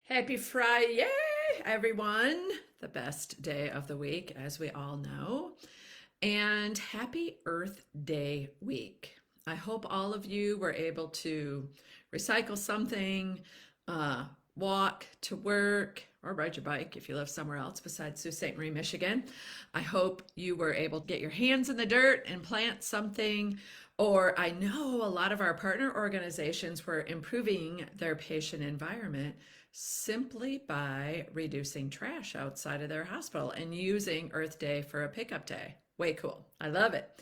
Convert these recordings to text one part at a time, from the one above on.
Happy Friday, everyone. The best day of the week, as we all know. And happy Earth Day week. I hope all of you were able to recycle something, uh, walk to work, or ride your bike if you live somewhere else besides Sault Ste. Marie, Michigan. I hope you were able to get your hands in the dirt and plant something. Or I know a lot of our partner organizations were improving their patient environment simply by reducing trash outside of their hospital and using Earth Day for a pickup day. Way cool. I love it.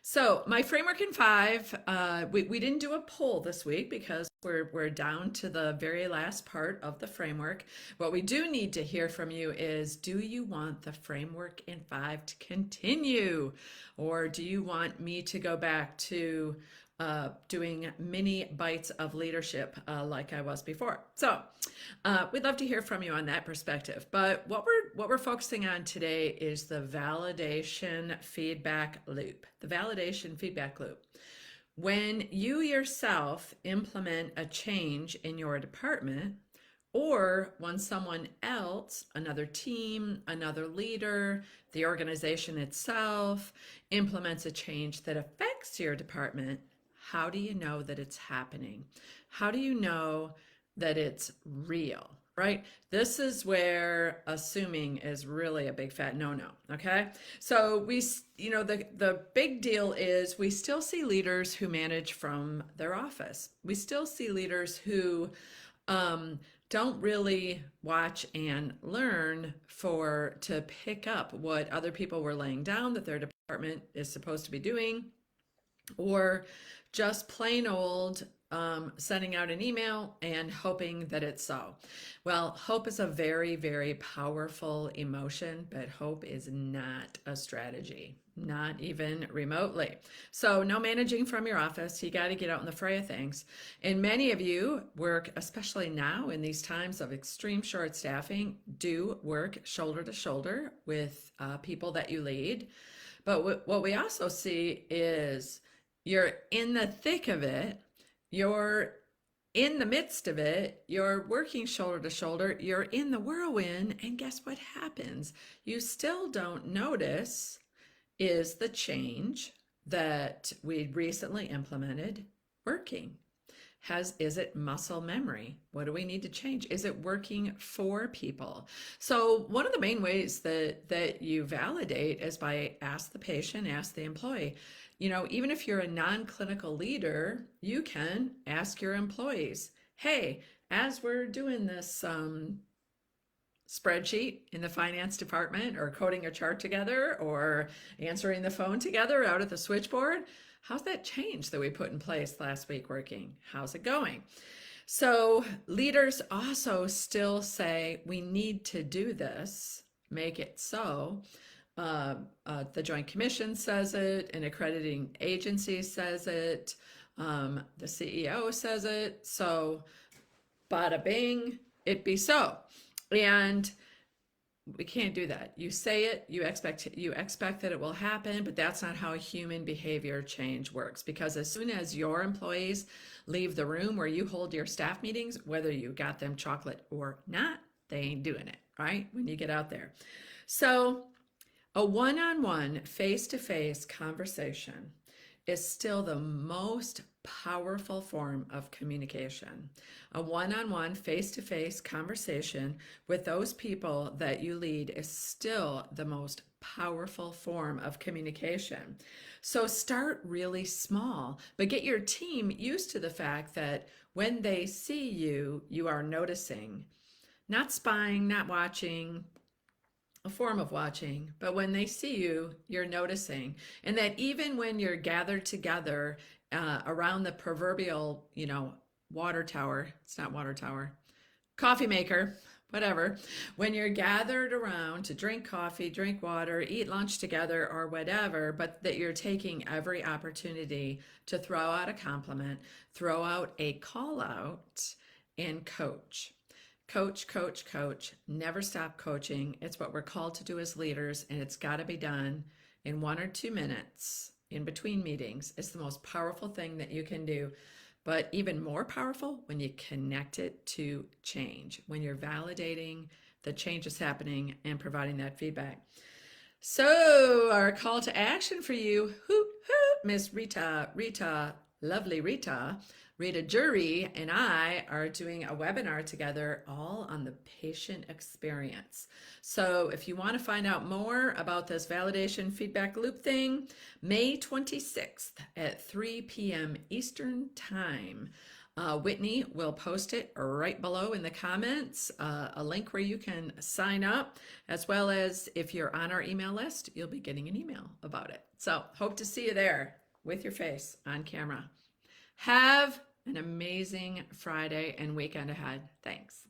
So my framework in five, we didn't do a poll this week because we're down to the very last part of the framework. What we do need to hear from you is, do you want the framework in five to continue? Or do you want me to go back to doing mini bites of leadership like I was before? So we'd love to hear from you on that perspective. But what we're focusing on today is the validation feedback loop. The validation feedback loop. When you yourself implement a change in your department, or when someone else, another team, another leader, the organization itself, implements a change that affects your department, how do you know that it's happening? How do you know that it's real? Right? This is where assuming is really a big fat no-no. Okay. So the big deal is we still see leaders who manage from their office. We still see leaders who don't really watch and learn to pick up what other people were laying down that their department is supposed to be doing, or just plain old sending out an email and hoping that it's so. Well, hope is a very, very powerful emotion, but hope is not a strategy, not even remotely. So, no managing from your office. You got to get out in the fray of things. And many of you work, especially now in these times of extreme short staffing, do work shoulder to shoulder with people that you lead. But what we also see is you're in the thick of it, you're in the midst of it, you're working shoulder to shoulder, you're in the whirlwind, and guess what happens? You still don't notice is the change that we recently implemented working? Is it muscle memory? What do we need to change? Is it working for people? So one of the main ways that you validate is by ask the patient, ask the employee. Even if you're a non-clinical leader, you can ask your employees, hey, as we're doing this spreadsheet in the finance department, or coding a chart together, or answering the phone together out at the switchboard, how's that change that we put in place last week working? How's it going? So leaders also still say, we need to do this, make it so. The Joint Commission says it, an accrediting agency says it, the CEO says it. So bada bing, it be so. And we can't do that. You say it, you expect that it will happen, but that's not how human behavior change works. Because as soon as your employees leave the room where you hold your staff meetings, whether you got them chocolate or not, they ain't doing it, right? When you get out there. So a one-on-one, face-to-face conversation is still the most powerful form of communication. A one-on-one, face-to-face conversation with those people that you lead is still the most powerful form of communication. So start really small, but get your team used to the fact that when they see you, you are noticing, not spying, not watching, a form of watching, but when they see you, you're noticing. And that even when you're gathered together around the proverbial, water tower, it's not water tower, coffee maker, whatever, when you're gathered around to drink coffee, drink water, eat lunch together, or whatever, but that you're taking every opportunity to throw out a compliment, throw out a call out, and coach. Coach, coach, coach. Never stop coaching. It's what we're called to do as leaders, and it's got to be done in 1 or 2 minutes in between meetings. It's the most powerful thing that you can do. but even more powerful when you connect it to change, when you're validating the change is happening and providing that feedback. So, our call to action for you, hoot, hoot, Miss Rita, lovely Rita Jury, and I are doing a webinar together all on the patient experience. So, if you want to find out more about this validation feedback loop thing, May 26th at 3 p.m. Eastern Time. Whitney will post it right below in the comments, a link where you can sign up, as well as if you're on our email list, you'll be getting an email about it. So hope to see you there with your face on camera. Have an amazing Friday and weekend ahead. Thanks.